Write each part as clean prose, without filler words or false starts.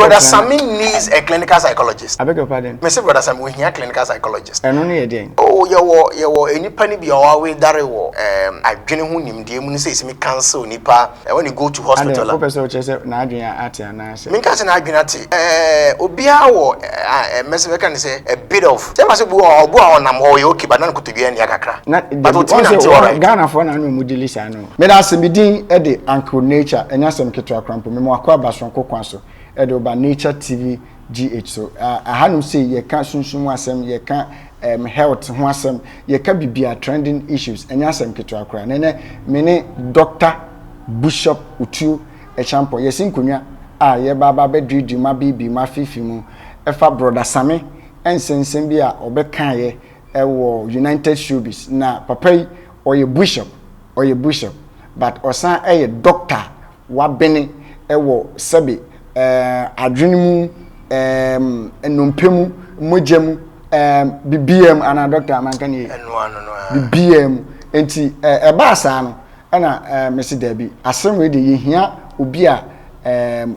Brother Sammy needs a clinical psychologist. I beg your pardon. Mr. Brother Sammy, we hear clinical psychologist. And only a day. Oh, you any penny be our way that I didn't win him. The immunity says me cancel nipa. When you go to hospital. And the professor na adwena ati anase. Me can say na adwena ati. Obia wo Mr. can say a bit of. Say must be obu onam ho ye okay, but na kutudua ni akakra. But what me Ghana for na no mudili sa no. Me da se medin e de Uncle Nature enyasem keto akrampo me mo akwa basonko kwanso. Edo ba Nature TV GH so ahanum say ye ka sunsun asem ye ka health ho asem ye ka bibia trending issues enyasem keto akra nene me ne Doctor Bishop Otuo Acheampong ye sinkonwa ye baba bedridi ma bibi ma fifi mu efa brother Sammy ensensem bi a obeka ye ewo United Showbiz na papa yi oye bishop but osan doctor wa bene ewo sabi adwenimu ennompemu mojemu BBM ana doctor amankani BBM enti eba asa no na Mr. Debbie asem we de yehia obi a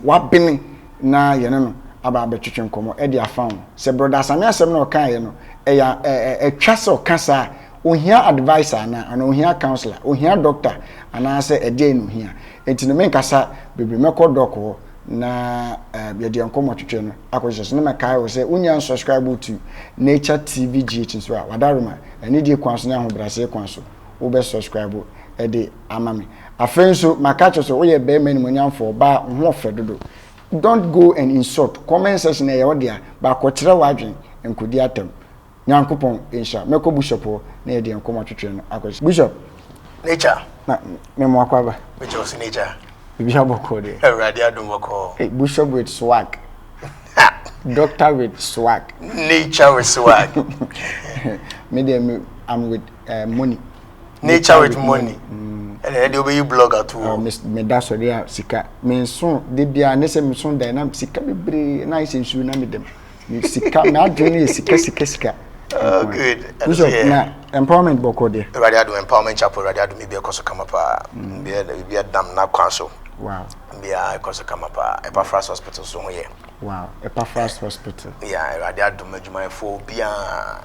wa bene na ye no aba betwetwe nkomo e de afan se brother Sammy asem na okan ye no eya etwa se okasa ohia advisor na ana ohia counselor ohia doctor ana se ede no hia enti no menkasa bebre meko doko na ye de nkomo twetwe no akwese no mekai wo se unya subscribe to Nature TV GH so a wadaruma ani die kwanso na ahobrase kwanso wo be subscribe e de amame afenso makacho so wo ye be mani monyamfo ba ho fedodo. Don't go and insult comment section e ye dia ba ko kire wadwen enkodi atem nyankopon insha meko bishop na ye de nkomo twetwe no akwese bishop Nature na me mo akwaba which was Nature bishop okode radio adumoko bishop with swag doctor with swag Nature with swag me I'm with money Nature with money and they be blogger too me da so dia sika me so de bia ne se me so da na sika bebre na ise nsu na me dem sika me adwene sika oh good bishop na empowerment boko de radio adu empowerment chapel radio adu me be koso kama pa be dam na kwanso wow be koso kama pa Epafras hospital so hoye wow Epafras hospital yeah radio adu madwuma fo bia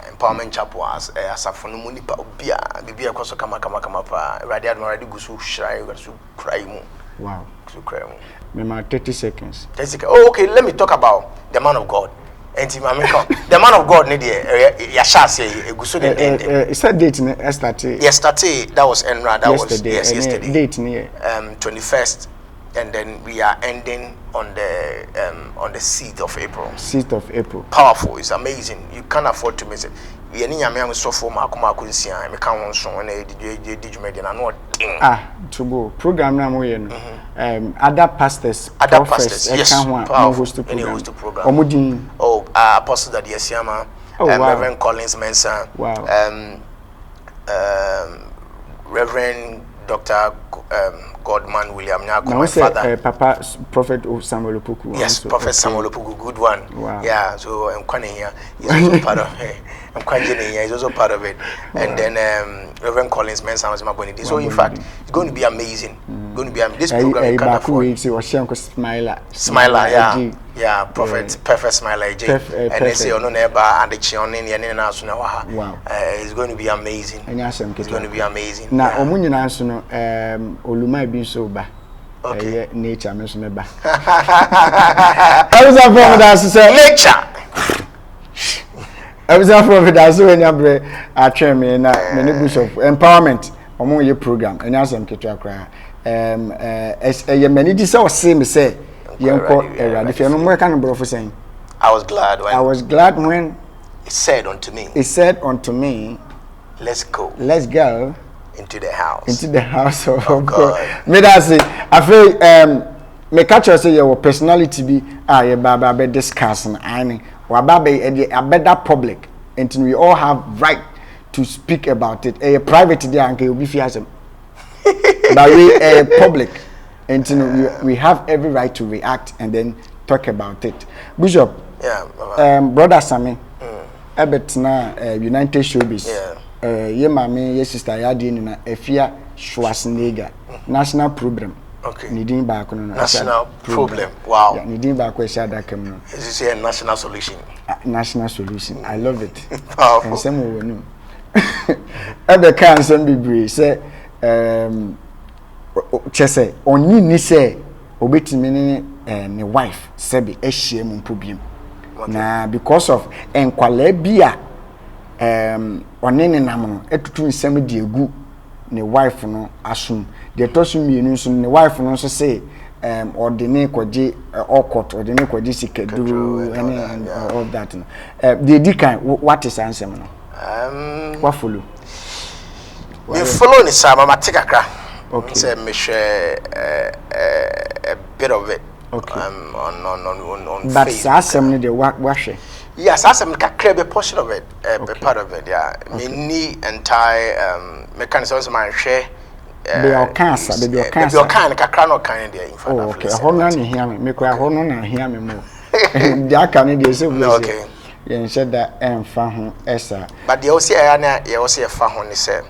empowerment chapel as asafo no mu nipa bia bibia koso kama pa radio adu radio gusu shrai gusu cry mu wow gusu cry mu me ma 30 seconds oh okay let me talk about the man of God. The man of God need ya shase eguso the is that date yesterday that was Enra that yesterday. Was yesterday date near 21st and then we are ending on the 6th of April. 6th of April. Powerful, it's amazing. You can't afford to miss it. We any nyame so for makoma kunsia me kan won so na did you media na no thing. To program na mo ye no. Other pastors yes, host to program. Omudin Apostle that Yesiama Reverend Collins Mensah. Wow. Reverend Dr. Godman William Nyako, my father. Papa Prophet Samuel Opoku. Yes, Prophet Samuel Opoku, good one. Wow. Yeah, so I'm quite here. He's also part of it. I'm quite here. He's also part of it. Wow. And then Reverend Collins Mensah was my bonnet. So in fact, it's going to be amazing. Going to be this program. You can't afford. Smiler, yeah, Prophet Perfect Smiler, and they say no neighbor and the chionin yanina sunawaha. Wow, it's going to be amazing. It's going to be amazing. Now, omunina suno oluma bi so ba. Okay, nature me so me ba. I was from that say nature. I was from that so when you atwe me na me bishop empowerment omo ye program enya asem ketu akra ye many di say o say me say yenko erade fe no mo ka no brofo saying I was glad when it said unto me let's go into the house of God. Me that say I feel me catch you say your personality be ye baba be discussing and wa baba a better public and we all have right to speak about it private there and we fear some but we public and we have every right to react and then talk about it. Bishop, brother Sammy, ebetna United Showbiz. Ye mama, ye sister, ya di na Efia Schwarzenegger national program. Okay. Needing back on national problem. Wow. Yeah, needing back where that came. This is a national solution. National solution. I love it. Powerful. And some will know. At the cancer be say chese onyi ni say obetimi ne wife sebi ehie mu problem. Na because of enkwala bia onene nam no etutu nsem de egu ne wife no asum de tosu mienu nso ne wife no nso say ordinary kwaje okot ordinary kwaje sikaduru and all that no the dikan what is answer no what follow me follow ni sama matikakra okay say me share a bit of it okay on but asem no de what share yes asem kakra be portion of it a part of it yeah me ni entire mechanism so man share be your cancer be your kakra no kan there in fact okay ho na ne hia me kra ho no na hia me mo dia kan dey say okay yen said that emfa ho esa but they also na they also fa ho ni say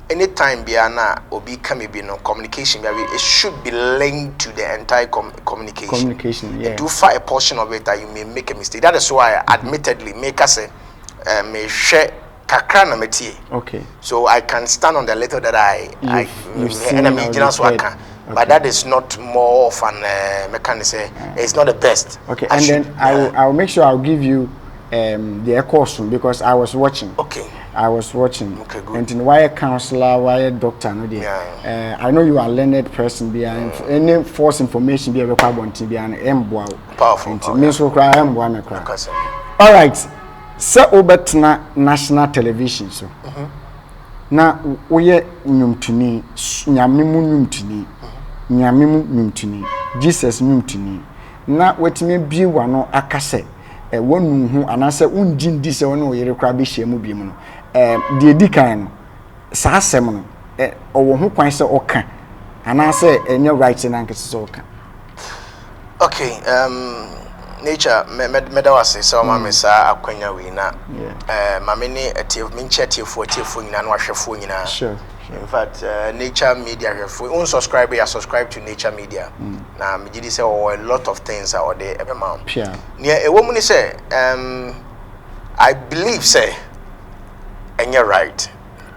anytime bia na obi come be no communication it should be linked to the entire communication yeah do find a portion of it that you may make a mistake. That is why admittedly make us say me share kakra na metie. Okay. So I can stand on the little that but that is not more of an mechanism. It's not the best. Okay, and then I will make sure I'll give you the course because I was watching. Okay. I was watching. Okay, good. And in why a counselor, why a doctor, no yeah. I know you are a learned person behind any false information be a requirement to be an powerful. All right. Se obetna national television so na woye nyumtuni nyamemu nyumtuni nyamemu nyumtuni Jesus nyumtuni na wetime bi wano akase wonu hu anase unjindi se wonu yere kra be hyemu bi mu no de edikan no sa asem no owo hu kwan se oka anase enye right na nkese se oka. Okay, nature medawase so ma sa akwanya we na ma me ni atie me nchetiefo nyina no ahwefo nyina. Sure. In fact, Nature Media, if we unsubscribe, you subscribe to Nature Media. Now, me did say a lot of things out there every month. Yeah. Yeah, a woman say, I believe say, and you're right,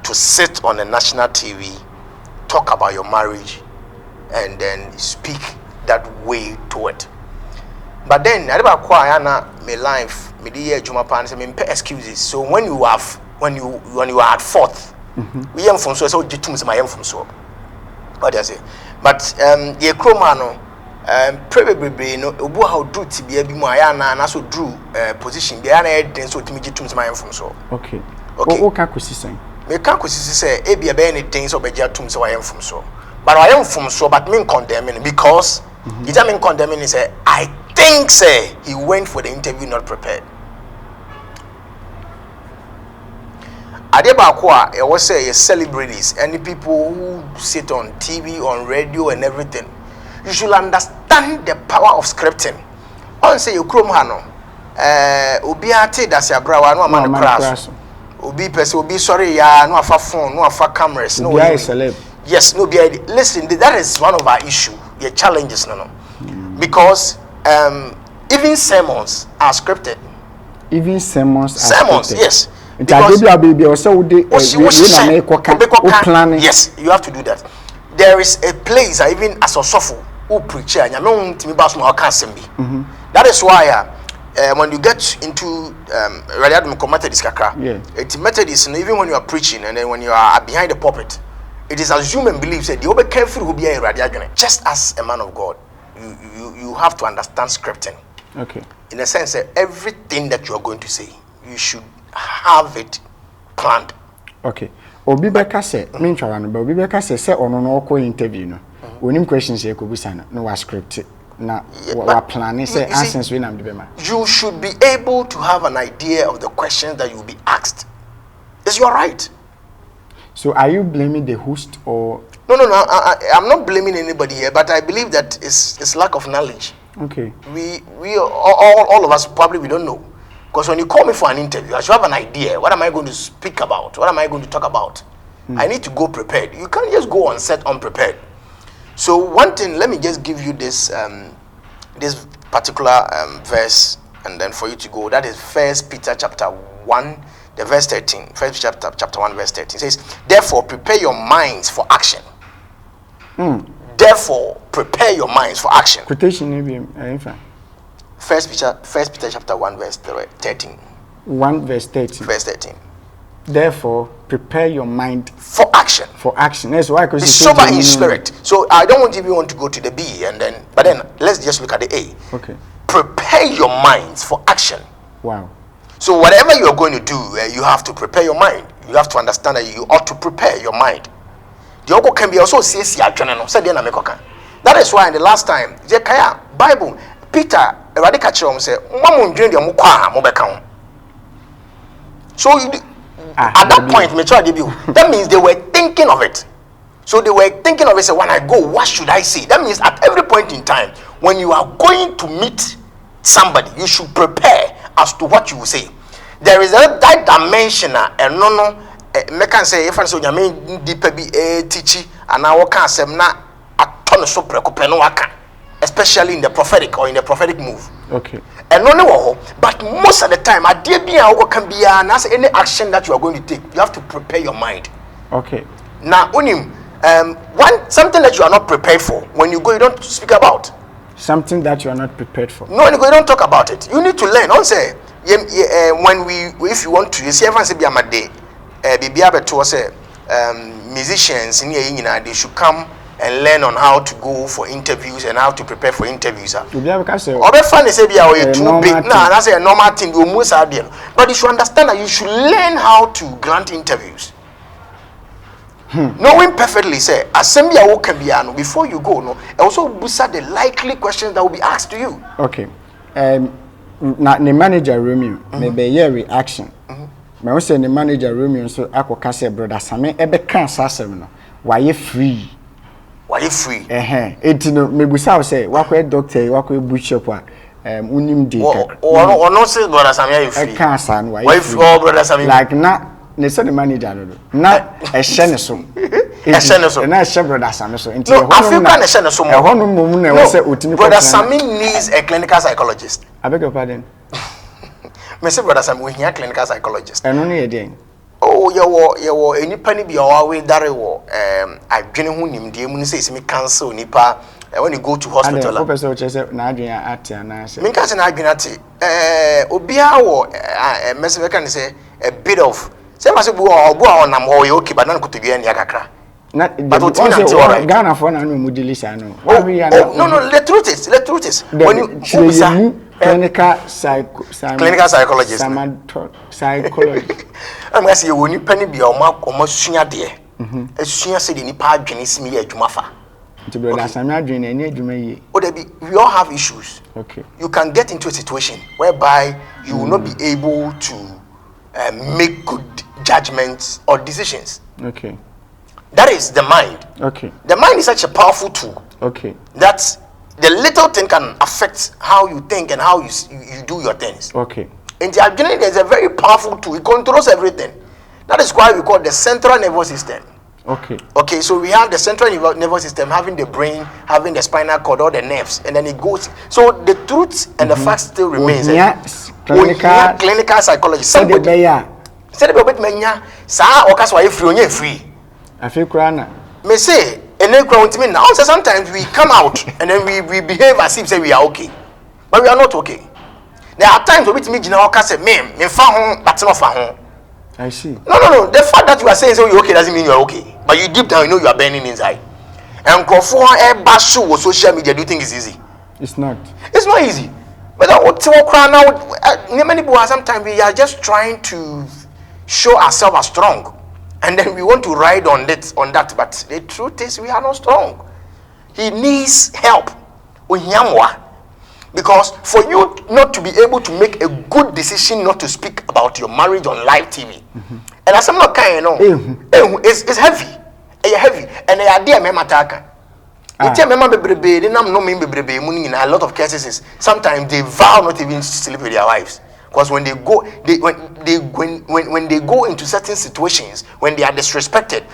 to sit on a national TV, talk about your marriage, and then speak that way to it. But then, I never acquire my life, me the Juma Pan, say me excuses. So when you are at fault. We am from so jitum my am from so. What do I say? But the chroma no probably no obu how do to be bi mo aya na so drew position be na den so timi jitum my am from so. Okay. O ka kosisen. Me ka kosisi say e bia be anything so be jitum so I am from so. But I am from so but me condemning because it am condemning say I think say he went for the interview not prepared. Adebakwa, I was say celebrities, any people who sit on TV, on radio, and everything. You should understand the power of scripting. On say you chrome hano, ubiate that's your brow, no man crash. Ubi person, ubi sorry, ya no afa phone, no afa cameras, no. Yes, no be. Listen, that is one of our issue, the challenges, no. Because even sermons are scripted. Even sermons are scripted. Yes. Because yes, you have to do that. There is a place even as a suffer who preach and that is why when you get into Methodist, even when you are preaching and then when you are behind the pulpit, it is assumed and believed that the careful will be a radiagon. Just as a man of God, you have to understand scripting. Okay. In a sense, everything that you are going to say, you should have it planned. Okay. Obi beka say me ntwara no, obi beka say ono no ko interview no. Onim questions e ko busana no wa script na wa planning say answers we nam de be ma. You should be able to have an idea of the questions that you will be asked. Is your right? So are you blaming the host or No, I'm not blaming anybody here, but I believe that it's lack of knowledge. Okay. We all of us probably we don't know. Because when you call me for an interview, I should have an idea. What am I going to speak about? What am I going to talk about? I need to go prepared. You can't just go on set unprepared. So one thing, let me just give you this this particular verse, and then for you to go. That is First Peter chapter 1, the verse 13. First Peter chapter 1, verse 13 says, "Therefore prepare your minds for action." Therefore prepare your minds for action. Quotation First Peter chapter 1, verse 13. 1 verse 13. Verse 13. Therefore, prepare your mind for action. For action. That's why. Be sober in spirit. So I don't want you to go to the B and then, but then let's just look at the A. Okay. Prepare your minds for action. Wow. So whatever you are going to do, you have to prepare your mind. You have to understand that you ought to prepare your mind. The Oko can be also says that is why in the last time, Bible, Peter, said, so at that point, that means they were thinking of it. So they were thinking of it. Say, when I go, what should I say? That means at every point in time, when you are going to meet somebody, you should prepare as to what you will say. There is that dimension, and no, me can say if I say you mean deeper be teaching, and I can say na a ton so preoccupied especially in the prophetic or in the prophetic move. Okay. And no, but most of the time, I dare be can be any action that you are going to take. You have to prepare your mind. Okay. Now, something that you are not prepared for. When you go, you don't speak about. Something that you are not prepared for. No, when you go, you don't talk about it. You need to learn. Don't say if you want to, you see, everyone say be a day. Be able to say musicians in here, they should come and learn on how to go for interviews and how to prepare for interviews. But that's a normal thing. But you should understand that you should learn how to grant interviews. Knowing perfectly, say, assembly can be before you go, no, also boost the likely questions that will be asked to you. Okay. Now the manager Romeo maybe your reaction. Me say the manager Romeo so akoka say brother Sammy ebe kan sasem no. Why you free? Why you free? Etino mebusa say wakwe doctor wakwe bishop unim dey. Or no say brother Sammy you free. Kan san why you free? Brother Sammy like na ne say the manager no. Na ehye ne so. Ehye ne so. Na ehye brother Sammy so. No, Africa ehye ne so. Ehonu mum na we say otimi. Brother Sammy needs a clinical psychologist. I beg your pardon. Me say brother Sammy we hear clinical psychologist. Eno ne yeden. Oh, you enipa ni bi owa dare wo adwene ho nimde mu ni say me cancel nipa when you go to hospital. And professor say na adwene ate na say. Me can say na adwene ate. Obia wo message can say a bit of say ma say bu onam ho you okay but na kotodua ni akakra. But what you right. Ghana for na no mu delisa no. No, the truth is when you clinical psychologist. Psychologist. I'm going to say you need penny be almost senior dear. A senior said in the part Jenny me a jumafa. We all have issues. Okay. You can get into a situation whereby you will not be able to make good judgments or decisions. Okay. That is the mind. Okay. The mind is such a powerful tool. Okay. That the little thing can affect how you think and how you do your things. Okay. In the beginning, there's a very powerful tool. It controls everything. That is why we call the central nervous system. Okay. Okay, so we have the central nervous system having the brain, having the spinal cord, all the nerves, and then it goes. So the truth and the fact still remains. Clinical psychology. Somebody said about menya sa okas why free. I feel crana. Me say now sometimes we come out and then we behave as if say we are okay, but we are not okay. There are times we meet me say me fa ho but not fa ho. I see. No. The fact that you are saying so you're okay doesn't mean you're okay, but you deep down you know you are burning inside. And for a basho with social media, do you think it's easy? It's not. It's not easy. But many people sometimes we are just trying to show ourselves as strong. And then we want to ride on that, but the truth is we are not strong. He needs help. Because for you not to be able to make a good decision not to speak about your marriage on live TV, and as I'm not kind, it's heavy. It's heavy. And the idea me mataka. It's a lot of cases. Sometimes they vow not even to sleep with their wives. Because when they go, when they go into certain situations, when they are disrespected,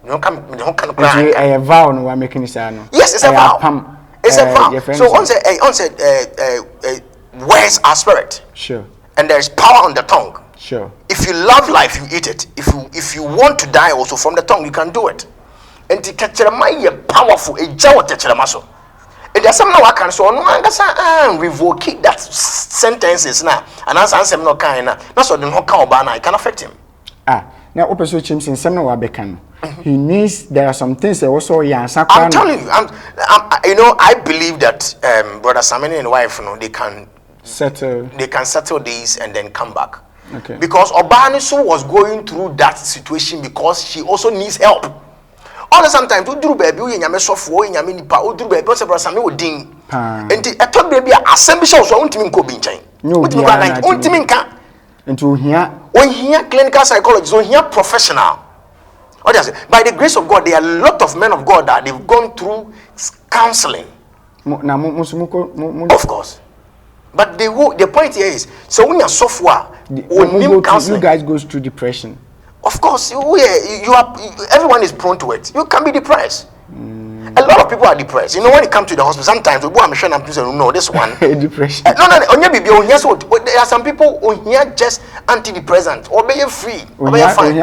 No come a vow no one making no. Yes, it's a vow. It's a vow. So on said words are spirit. Sure. And there is power on the tongue. Sure. If you love life, you eat it. If you want to die also from the tongue, you can do it. And the kachelema is powerful. A jaw kachelema so. And there's some now I can so no angasa revoke that sentences now. And answer no kind na. That's what the no can obana. It can affect him. Now opeso chims in some no bekan. He needs. There are some things that also answer. I'm telling you, you know, I believe that brother Sammy and wife, you know, they can settle these and then come back. Okay. Because Obaniso was going through that situation because she also needs help. All the sometimes we do baby we nyame sofo we nyame nipa we do baby because brother Sammy odin. Enti eto baby asem bi so ontimi nko bi nchen. Ontimi nka. Enti ohia clinical psychologist, ohia professional. By the grace of God, there are a lot of men of God that they've gone through counseling. Of course. But the point here is, so when you're software, you guys go through depression. Of course, everyone is prone to it. You can be depressed. A lot of people are depressed. You know, when you come to the hospital, sometimes we go and sure no, this one depression. No. There are some people who here just antidepressant or be free. Or be fine.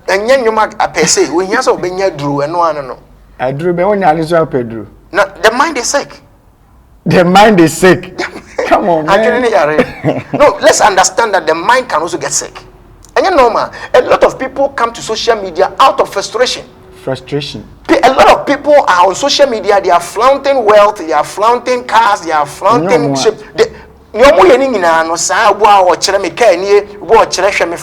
And yen you mark a per se. We here so be drew and no. I drew be on your pedro. No, the mind is sick. The mind is sick. Come on, man. No, let's understand that the mind can also get sick. And you know, man, a lot of people come to social media out of frustration. A lot of people are on social media, they are flaunting wealth, they are flaunting cars, they are flaunting ship. No sa wa o chere me ka nie wo chere hwe me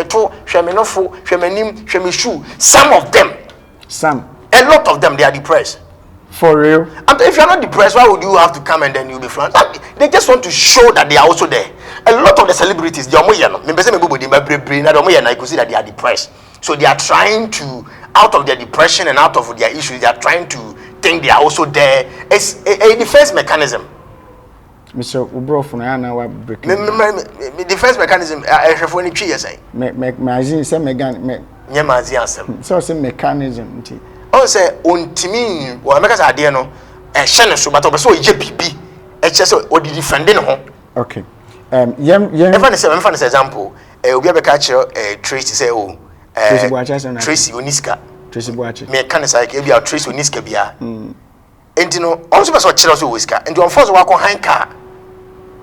to hwe me no fo hwe me nim hwe me shoe. Some a lot of them, they are depressed. For real? And if you're not depressed, why would you have to come and then you'll be flaunting? They just want to show that they are also there. A lot of the celebrities, they are you could see that they are depressed. So they are trying to, out of their depression and out of their issues, they are trying to think they are also there. It's a defense mechanism. Mr. Ubrof, defense mechanism. I have only 3 years. Mechanism. Oh, say, on Timmy, or America's idea, no, a channel, so but also a JPB, a chess or the defending home. Okay. For example, we have a catcher, Tracy say, Tracy Uniska. Tracy Boache. Me can say, be our Tracy Uniska bia. And you know, also was Chelsea whisker, and you unfortunately walk on hand car.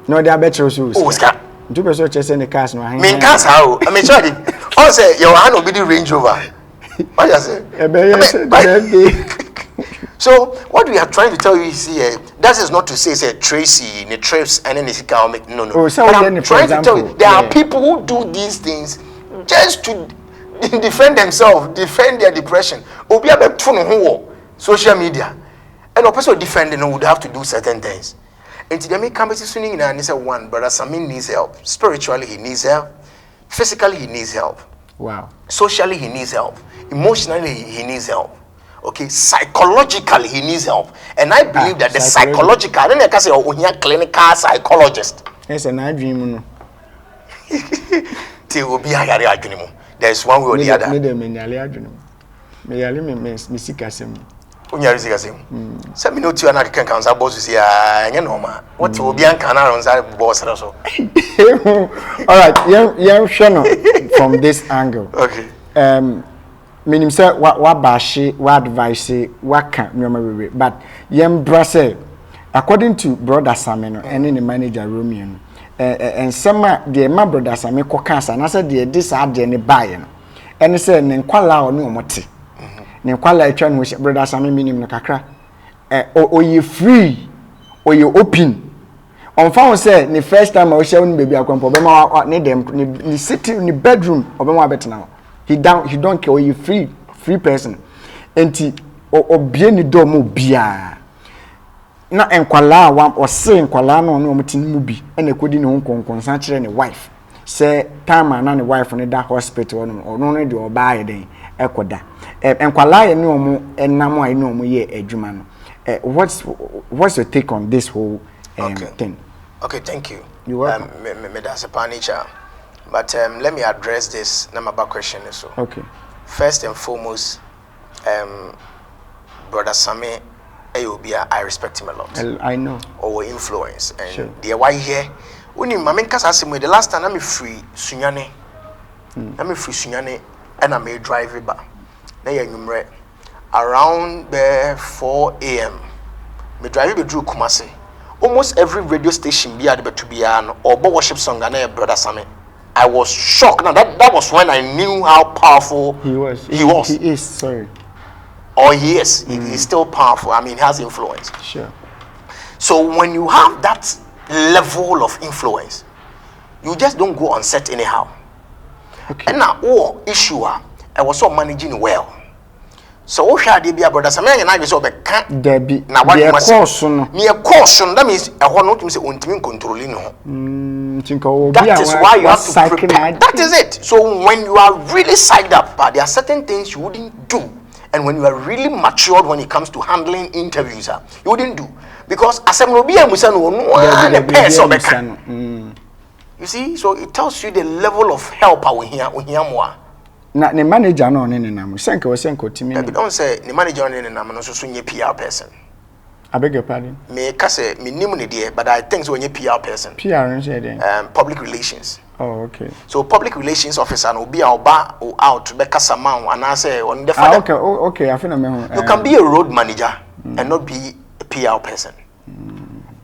No, they are better whisker. Two persons chess in the cars, no, I mean, cars how? I mean, sorry. Also, say, your hand will be the Range Rover. What you say? So what we are trying to tell you is here, that is not to say Tracy, the trips and then no. Oh, so I'm trying to tell you, there are people who do these things just to defend themselves, defend their depression. Social media. And a person defending would have to do certain things. And today me come to swinging and say one, brother Sammy needs help. Spiritually he needs help. Physically he needs help. Wow. Socially he needs help. Emotionally he needs help. Okay, psychologically he needs help. And I believe that the psychological, I don't say oh clinical psychologist. Yes, and I dream. There's one way or the other. Some minutes you are not can counsel bosses here, what will be uncanaron boss also. All right, young Shannon from this angle. Okay. Meaning, sir, what bashi, what advice, what can't remember, but young Brasse, according to brother Sameno and in the manager Romian, and some dear my brother Sameko cancer, and I said, dear, this are the buying, and he said, Nenquala or no moti. Nenquala chan which brother Sammy meaning no kakra, or you free, or you open. On phone said, the first time I was showing baby, I come for need them, the city in the bedroom of my better now. He don't care, you free person. Enti o bien ni do mo bia. Na enkwala wa o se enkwala no no mtin mu bi. Ene kodi ne ho konkonsan kire ne wife. Say time na ne wife ne da hospital no no de o ba ye den ekoda. Enkwala ye ne omo enam a ne omo ye adwuma no. What's your take on this whole thing? Okay, thank you. You're welcome. Me that's a panicha. But let me address this number question. So, okay. First and foremost, Brother Sammy Ayobia, I respect him a lot. I know. Or influence. And sure. The why here, when you mamen kasa asime the last time I'm free Sunyane. I'm free Sunyane and I may drive it back. Now you around 4 a.m. Me drive it through Kumasi. Almost every radio station be at the to be an or worship song and Brother Sammy. I was shocked. Now that was when I knew how powerful he was. He is, sorry. Or he is. He's still powerful. I mean, he has influence. Sure. So when you have that level of influence, you just don't go on set anyhow. Okay. And now, issue, I was so managing well. So what shall they be a brother? Some and I was over can't there be now what you must caution. Near caution, that means I want not to say until controlling. That is why you have to prepare. That is it. So when you are really psyched up, there are certain things you wouldn't do. And when you are really matured when it comes to handling interviews, you wouldn't do. Because as a you see, so it tells you the level of help we hear more. Na the manager no ne nam senka we senka timi no. Don't say the manager no ne nam no so nye PR person. I beg your pardon. Me ka say me nim ne there, but I think so nye PR person. PR no say then. Public relations. Oh, okay. So public relations officer no be oba or out be kasa man and I say on the father. Okay, okay, I feel me. You can be a road manager and not be a PR person.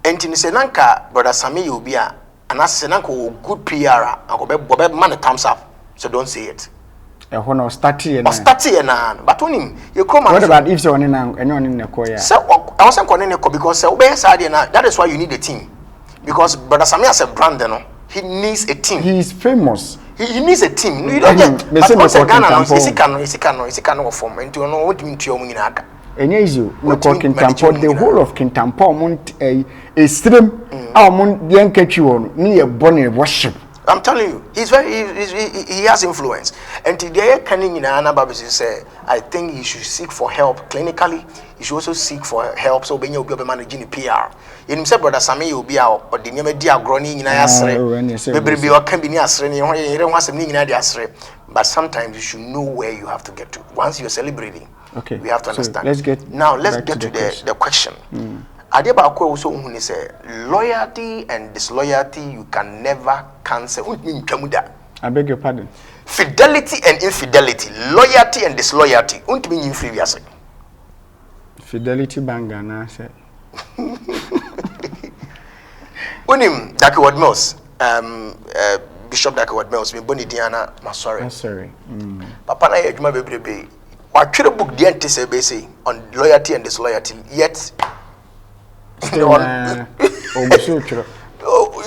And in say nanka brother Sammy you be a and I say nanka good PR and go be man thumbs up. So don't say it. When I start here, but when him, you come. What about if you're on anyone in the choir? So I wasn't calling because that is why you need a team. Because Brother Sammy has a brand, he needs a team. He is famous. He needs a team. You don't get. But once a Ghana, is a form. And you know what you mean to your Munaka. And yes, you no Kintampo, the whole of Kintampo, a stream, our moon, young catch you on near Bonnie worship. I'm telling you, he has influence. And today, Canning in Anna say, I think he should seek for help clinically. He should also seek for help. So when you'll be managing PR, you himself, Brother Sammy, you'll be out, or the name of dear groaning in Asre. Maybe you can be near Asre, you don't want something in Asre. But sometimes you should know where you have to get to. Once you're celebrating, okay, we have to understand. Let's get to the question. Adeba also say loyalty and disloyalty you can never cancel. I beg your pardon. Fidelity and infidelity, loyalty and disloyalty. Fidelity bangana say. Unim Dr. Mills, Bishop Dr. Mills, me boni Diana, sorry. Papa na ejuma bebrebe. Wa twere book di ante say on loyalty and disloyalty yet.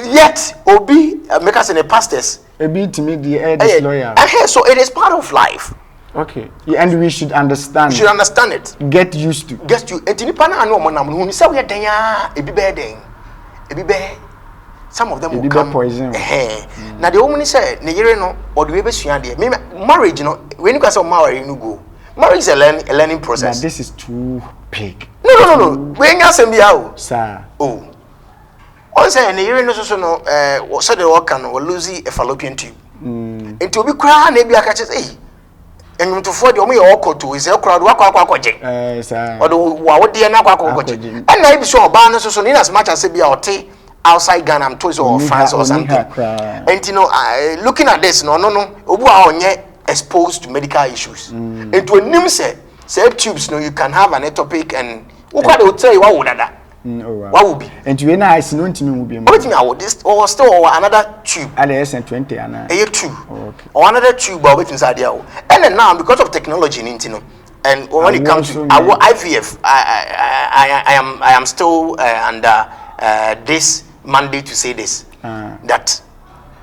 Yet Obi make us in the pastors a bit to me the lawyer. So it is part of life. Okay, and we should understand. We should understand it. Get used to. Get you. And when you say we are there, it be bad. It be bad. Some of them will come poison. Now the woman say, "Nigerian or the baby suya marriage, when you say marriage, you go. Marriage is a learning process. But this is too big. No. When you say me sir. Oh. Once in a year, no, said the work can lose a fallopian tube. And to be crying, maybe I catch it. And to afford your awkward to is a crowd, or the wow, dear Naka. And I be sure Barnes so in as much as a be out outside Ghana, I'm toys or France or something. And looking at this, no, Obu exposed to medical issues. And to a name say tubes, you can have an ectopic and what will tell you what would that? What would be? And you and I see no to me will be this or still another tube. At the SN20 and a tube. Or another tube or wait inside there. And then now because of technology in Intino, and when it comes to our IVF, I am still under this mandate to say this. That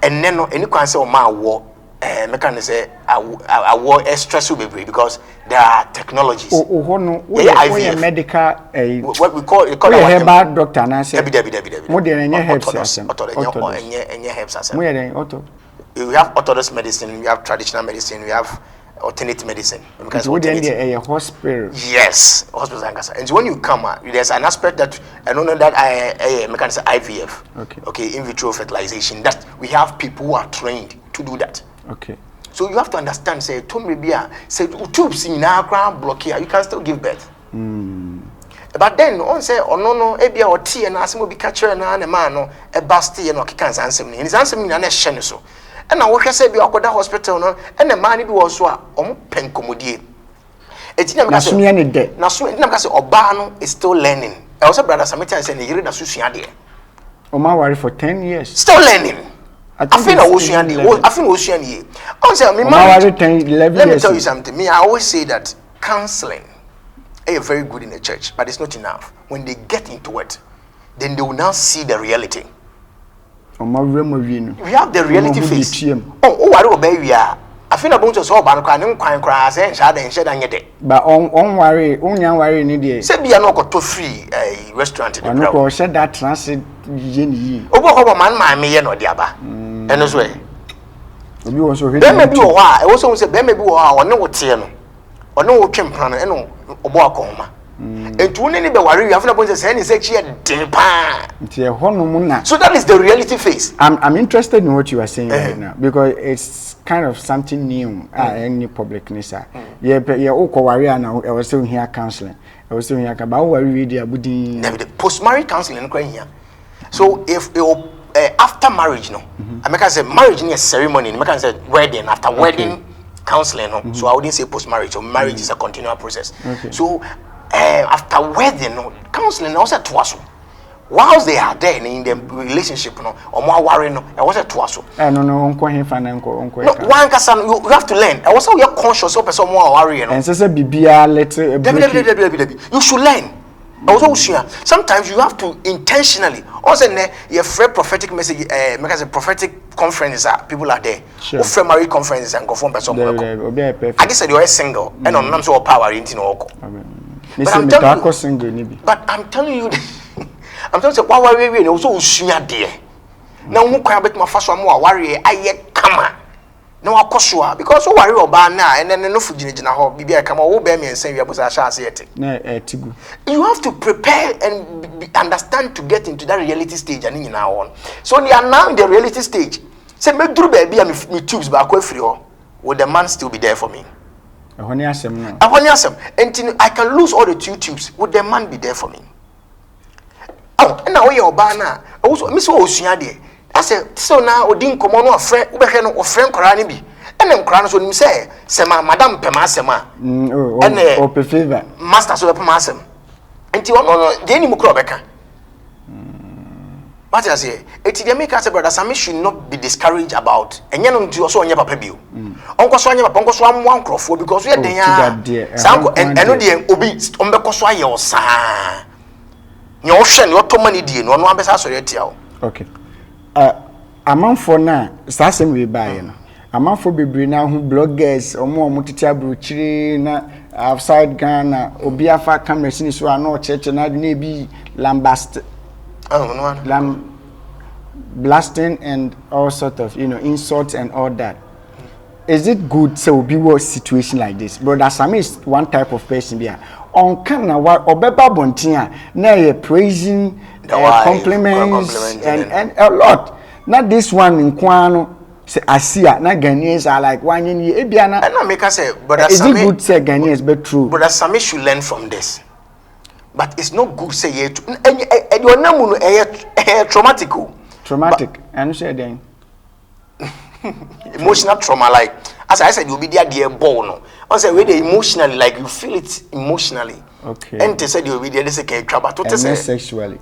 and then any concern of my war. Say I war extra super because there are technologies. Medical what we call herbal doctor and I say we have orthodox medicine, we have traditional medicine, we have alternate medicine. Because a hospital. Yes, hospital. And so when you come, there's an aspect that I don't know that I say IVF. Okay, in vitro fertilization. That we have people who are trained to do that. Okay. So you have to understand, say, to me, say, tubes in our ground block here, you can still give birth. But then, on say, oh no, ebia or tea and ask me be catcher and a man or a basti and occupants answer me. And his answer me an eshen so. And I work say be awkward hospital, no, and the man be also pencommodie. It's never got any day. Now, so it never say Obano is still learning. I also brother Samita is saying, you read a Susiade. Oma worry for 10 years. Still learning. I think Ocean. I think Ocean. Let me tell you something. Me, I always say that counseling is very good in the church, but it's not enough. When they get into it, then they will now see the reality. We have the reality face. Oh, what obey we are. I feel about to solve and cry and shad and shed and yet. But on worry, worry in India. Say be an to free a restaurant in the pro. Said that transit yin. Oh, man, my me no diaba. And as way. There may be a while. I also said there may be a while or no tiano or no champion and no obakoma. And to any be worry, you have no point to say any section. So that is the reality face. I'm interested in what you are saying right now because it's kind of something new. Any publicness. Yeah, worry now. I was still here counseling. I was still here about worry the post-marriage counseling. So if after marriage, no, I make say marriage is a ceremony. I make say wedding after wedding counseling. No, so I wouldn't say post-marriage. So marriage is a continual process. So after wedding, no, counseling also twice. Whilst they are there in the relationship, no, or more worrying, no, I was a twice. No, one can you have to learn. I was so you're conscious of some more worrying. And so be a letter. You should learn. Sometimes you have to intentionally. Also, you have prophetic message. Because a prophetic conference, people are there. Sure. Or married conferences and go from person. I guess you're single, and I'm so power into no. But I'm telling you, I'm telling you, why we also senior dear. Now, who can bet my first one more worry? I come on. No, of course you are because you worry about now, and then no food in the come over me and say you have to prepare and understand to get into that reality stage and in now on. So you are now in the reality stage. Say, make do baby, I'm with tubes back free. Will the man still be there for me? I want to ask him. Until I can lose all the 2 tubes, would the man be there for me? Oh, and now you're banana. Also, Miss Ocean. I said, so now, we didn't come on a friend, or friend Korani. And then Kranos would say, Sema, Madame Pemasema, and favor, Master so Pemasem. Until the enemy Crobeka. What I say, it's the make us brother Sammy should not be discouraged about, and you to also on your papa bill. Uncle Sonia, Uncle Swam, one crop because we are there. Sanko and the Obi, Umbekoswa, your son. Your ocean, your money, dear, no one besides your okay. A month for now, Sassam we buy. A month for be now who bloggers or more multitabu china outside Ghana or Biafra cameras in so are no church and I may be lambast blasting and all sort of insults and all that. Is it good so be a situation like this? Brother Sammy is one type of person here. On Kana or Beba Bontia, now praising compliments and a lot. Not this one in Kwano. Say Asia, not Ghanaians are like one in Ebiana. And I make us say, but is it good say Ghanaians but true? But Sammy should learn from this. But it's not good say it. And your name traumatic. Traumatic. And say then emotional trauma, like as I said, you'll be there dear bone. I say where they emotionally, like you feel it emotionally. Okay. And they said you'll be there, they say trouble to say sexually.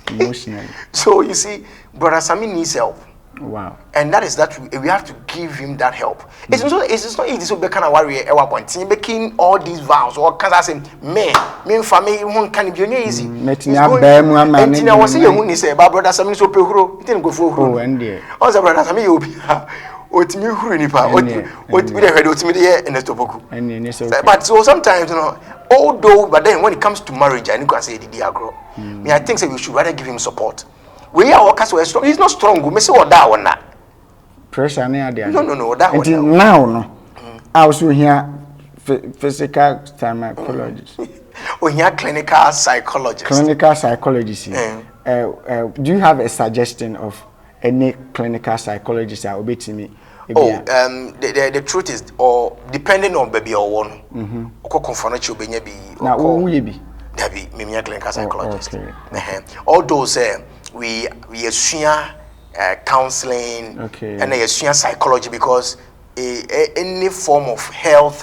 Emotionally. So you see, brother Sammy needs help. Wow. And that is that we have to give him that help. It's not easy to be kind of worry at one point. Making all these vows or can I say me family one can be easy. And I was saying when he say brother Sammy so pure, it didn't go for who and dear. Also brother Sammy you be what me who ni pa what we heard what me there in the topoku. But so sometimes although but then when it comes to marriage I can say the dear girl. Me I think we should rather give him support. We are workers who are strong. He's not strong. We may say what that one na. Pressure near there. No. That one. Now, no. I was here physical psychologist. We here clinical psychologist. Clinical psychologist. Do you have a suggestion of any clinical psychologist that will be to me? The truth is, or depending on baby or one, or confirmation be now who you be? There be me clinical psychologist. All those we assume counseling and they assume psychology because any form of health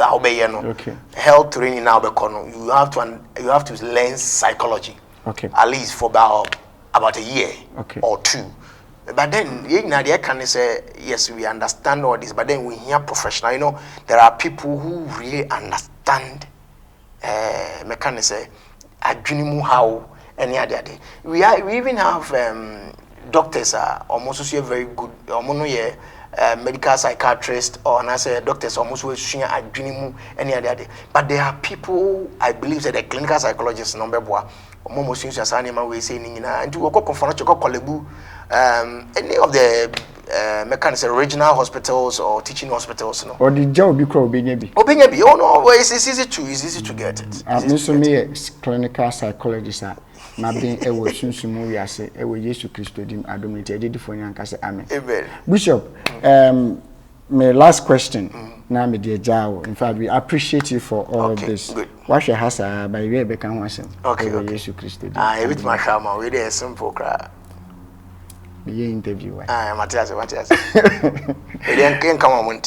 health training now you have to learn psychology at least for about a year or two. But then they can say yes, we understand all this, but then we hear professional. You know, there are people who really understand how any other day. We even have doctors are almost very good medical psychiatrists or I say doctors almost any other day. But there are people I believe that the clinical psychologists number one almost use as animal we saying and to any of the mechanics regional hospitals or teaching hospitals or the job you call being oh no, it's easy to get it. I'm so me clinical psychologist na being a was sunsumu we say e we Jesus Christ dim adomite e dey for nyanka say amen. Bishop, my last question na me dey jaw. In fact, we appreciate you for all this. Good. What you has by we be kan wasem. Okay. Jesus Christ dim. Everything my shama we dey simple cra. Be interview. Matthias. We dey can come on.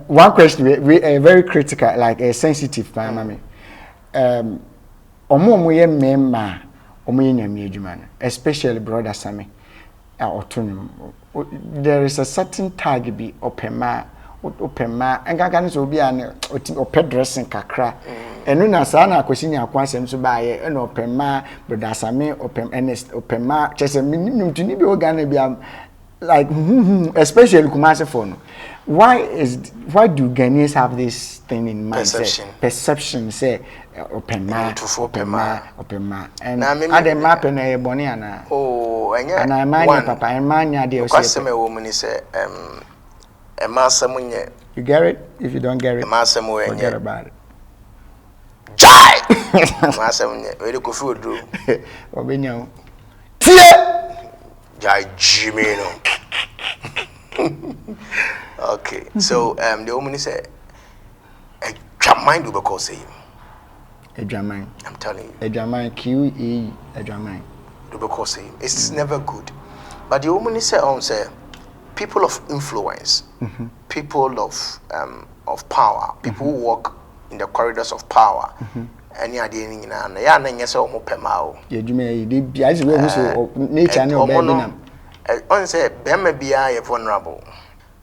One question we very critical, like a sensitive mama. Omo ye memma omo ye nyame adwuma no, especially brother Sammy Otuo. There is a certain tag be opema engaga no so bi an opɛ dressing kakra enu na saa na akwasi nya kwansem so ba ye na opema brother Sammy opema chese minimum tuni bi organ bi am like especially Kumasi for no. Why do Ghanaians have this thing in mind? Perception say opema and other map na e boni ana and I mind papa and manya dey say me woman say e masem nye you get it. If you don't get it, masem we forget about it. Jai masem nye we dey go fi odro obenya tie Jai Jimmy no. Okay, so the woman said, "A mind will be called say a Jamaican." I'm telling you, a Jamaican QE a Jamaican. Will be called say it's never good. But the woman said, people of influence, people of power, people who walk in the corridors of power." Any idea in ya na nyese o mo pema o. Ye dwuma yi de bia ise we so nature na obedinam. On say bema bia you vulnerable.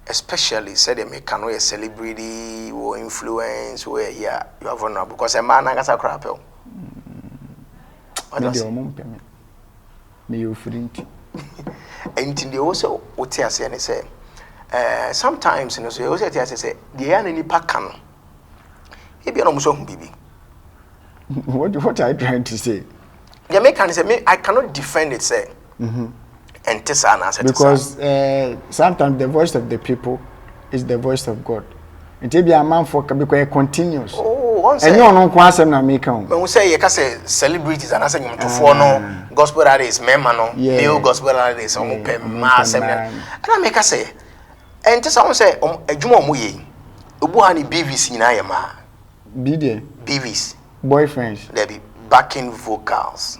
Especially say they make can a celebrity or influence where you are vulnerable because a man has a crap. Me you front. And they also what they say sometimes you know so also say the any pakan. He be almost on baby. What are you trying to say? The American say I cannot defend it say. And because sometimes the voice of the people is the voice of God. It be a man for because it continues. Oh, and you don't know na make am. When we say you can say celebrities and I say you to for no gospel artists, member no, new gospel artists, mass and I make us say, and to someone say ejuma omo ye, obu hani BVC na yema. BVs. Boyfriends. There be backing vocals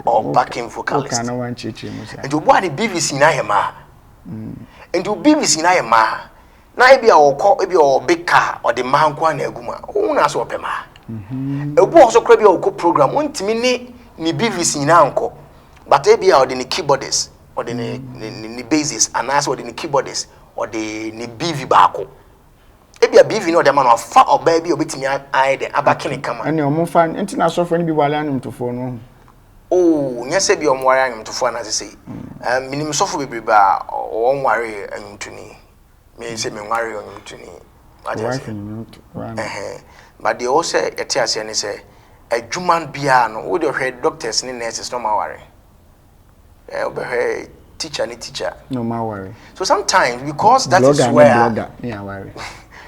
or backing vocalists. Okay, no one chichi. And you want the BVC na yema. And you BVC na yema. Na ebi a okọ ebi o big car or the man kwa na aguma. Who na so opema. Ebu also kra bi okọ program ontimi ni BVC na anko. But ebi a the keyboardist or the ni bassist and also the keyboardist or the ni BV baako. Ebi a BV no the man of fa oba bi obetimi ai de abakene kama. And omo fan international friend bi wala anum to for no. Oh, nyese bi omo ware anum to for na say. Minim sofo bebre ba o ware antuni. Me say me ware antuni. But they also etiase ne say adwuman bia no wo de hwe doctors ni nurses no ma ware. Obehwe teacher ni teacher no ma worry. So sometimes because that blogger, is where blogger. Yeah, worry.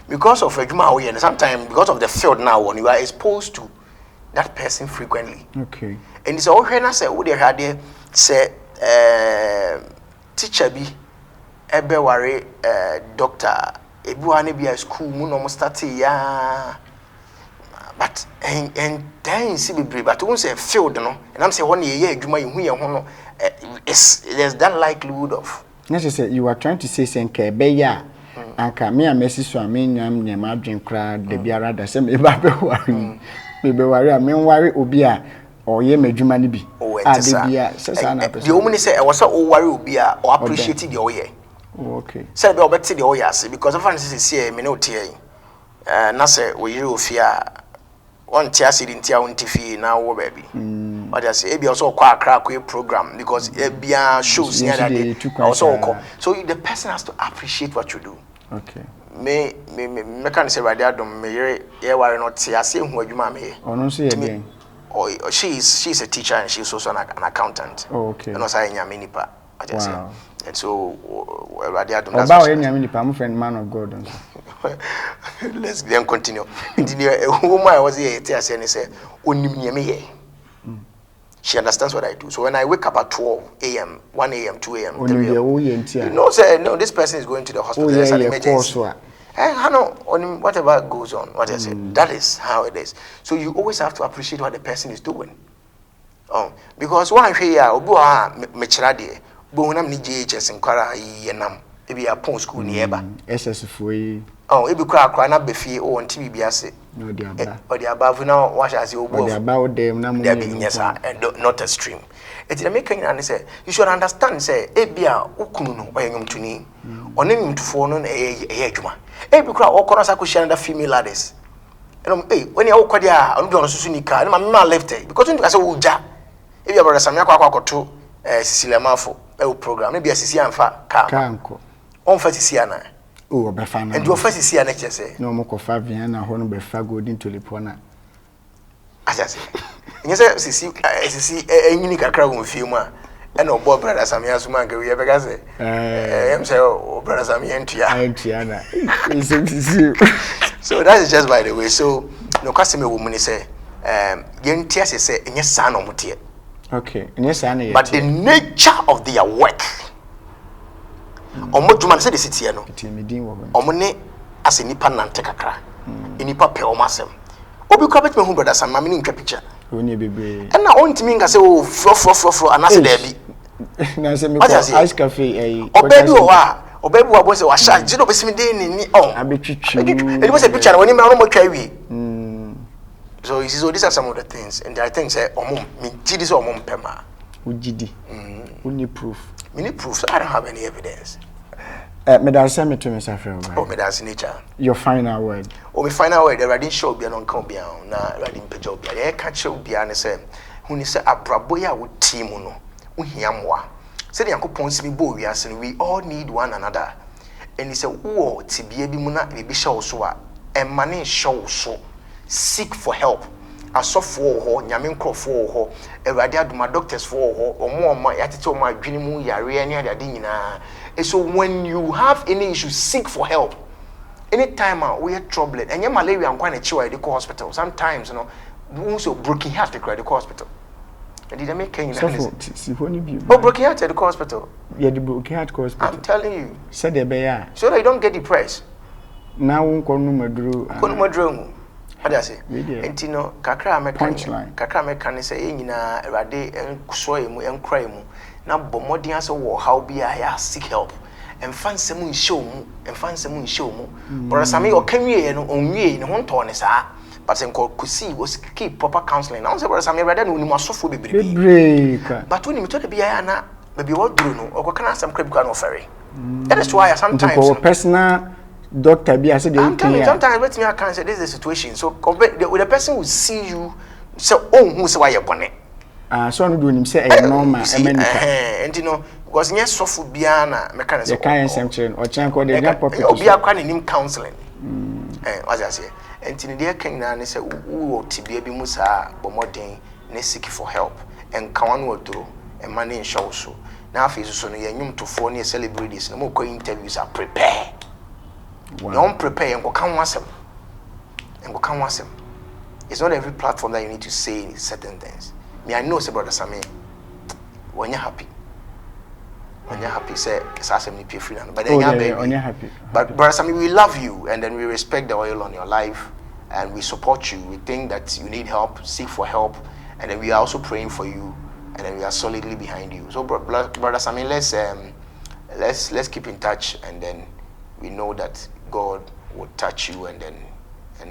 Because of adwuma we and sometimes because of the field now when you are exposed to that person frequently. Okay. And it's all when I say wo dey had say teacher bi ebe ware doctor ebu ane bia school mu no start ya but and then see be but won say field no and I'm say one ye adwuma ye hu ye ho no there's that likelihood of necessary you are trying to say senke be ya anka me amesi so amenyam nyama adwen kra de biara da se me ba be wari me be wari a me wari obi a oye madwuma ne bi de bia sesa na person the omni say e was o wari obi a o appreciate the oye okay say be obeti the oye ase because of fan say me no tie na say we yiri ofia on tia sidintia on TV na wo baby what I say e be also kwa akra kwa program because e bia shows near that also call so the person has to appreciate what you do. Okay. Me can say right there don't me ye worry not see I say who adwuma me. Oh no say again. Oh she's a teacher and she's also an accountant. Oh okay. And also nyame nipa. I just say. And so right there don't about nyame nipa my friend man of God. Let's then continue. Woman I was here tell say and say onim nyame ye. She understands what I do. So when I wake up at 12 a.m., 1 a.m., 2 a.m., 3 a.m., you know, say, no, this person is going to the hospital. There's an emergency. And whatever goes on, what I say, that is how it is. So you always have to appreciate what the person is doing. Because one here, mechirade, bonam ni JHS and Kara yenam, maybe a pon school nearby. SSFOE. Oh, if you cry na befi or on TV biase. No, the above. Or the above now, watch as you go. The about them, yes, and not extreme. It's the making and say, you should understand, say, Ebia, Ukuno, or Yum to me, or name to phone on a Yajuma. Every crowd, all corners I could share the female ladders. And when you're Kodia, I'm doing a Susunika, and my man left it because I said, Uja, if you have some Yaka to Cecilia Mafo, a program, maybe a Sician fat car, on Fatisiana. Oh, befana. And your first is here next year. No more coffee and a horn befa go into Lipona. As I say, yes, see, a unique crowd with Fuma, and no Bob Brother Sammy Asumanga, we ever say, I'm so Brother Sammy and Tiana. So that is just by the way. So, no customer woman say, young Tias say, and yes, son of Mutia. Okay, and yes, Annie. But the nature of their work. Omo dwuma se de sitie no omo ne ase nipa nante kakra nipa pe omo asem obi kwa betima hu brother Sam ma me ntwa picture oni bebre na ontimi nga se o fro anase da bi na se me ko ice cafe obebi o wa obebi wa bo se wa sha je no besimi de ni abetwitwi eni bo se picture na woni me no mo twa wi so you see so these are some of the things and I think say omo me gidi so omo mpema ugidi oni proof me proof so I don't have any evidence. Madam Sammy to Mr. Frey. Oh, Madam nature. Your final word. Oh, my final word. The radin show be an come be na radin pejo be. I catch show be an say. Who ni say abraboya with team no. Uhiamwa. Say the Yankopon si mi bo we as we all need one another. And he say wo ti bia bi mu na be show so a emane show so. Seek for help. Asofo ho nyame nkrofo ho ewade aduma doctors for ho omo yatete omo adwene mu yare ani ade nyina. So when you have any issue, seek for help. Anytime we are troubled, and your malaria and quite a the hospital. Sometimes, you know, we so broken heart to the hospital. And did I make any broken heart at the hospital? Yeah, the broken heart hospital. I'm telling you. Said the bear. So that you don't get depressed. Now, Konumadru. What do I say? And you know, Kakra Mekan say, in a rade and soy and crime. Now, Bomodian so how be I seek help and find someone show me and find someone show me. But Sammy or can we on me in one tone is but then could see was keep proper counseling. Now, say, Sammy rather than we must so be break. But when you told the Biana, maybe what do you know or can ask some crib can offer. That is why I sometimes personal doctor be I said, I'm telling you, sometimes let me I can say this is the situation. So with the person who see you, so oh, who's why you're bonnet. So no do him say normal and you know because yes so for biana mechanics you can't something or chan ko dey get property obi akwa nim counseling what I say and in the king na say wo tibia bi musa bomodin na seek for help and kan wo duro and money show so na afi so no yanyum to for na celebrities na mo ko interviews are prepare you prepare and go kan wasem it's not every platform that you need to say certain things. Me, I know, say, brother Sammy, when you're happy, When you're happy, say it's asking me pay free, but then you're happy. But brother Sammy, we love you, and then we respect the oil on your life, and we support you. We think that you need help, seek for help, and then we are also praying for you, and then we are solidly behind you. So, brother Sammy, let's keep in touch, and then we know that God will touch you and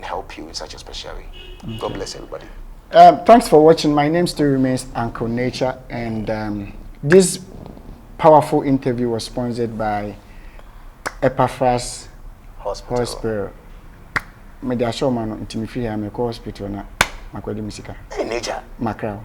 help you in such a special way. Okay. God bless everybody. Thanks for watching. My name still remains Uncle Nature, and this powerful interview was sponsored by Epaphras Hospital. Me da show man intimi fi ha me ko hospital na makwadi musika. Hey, Nature. Macau.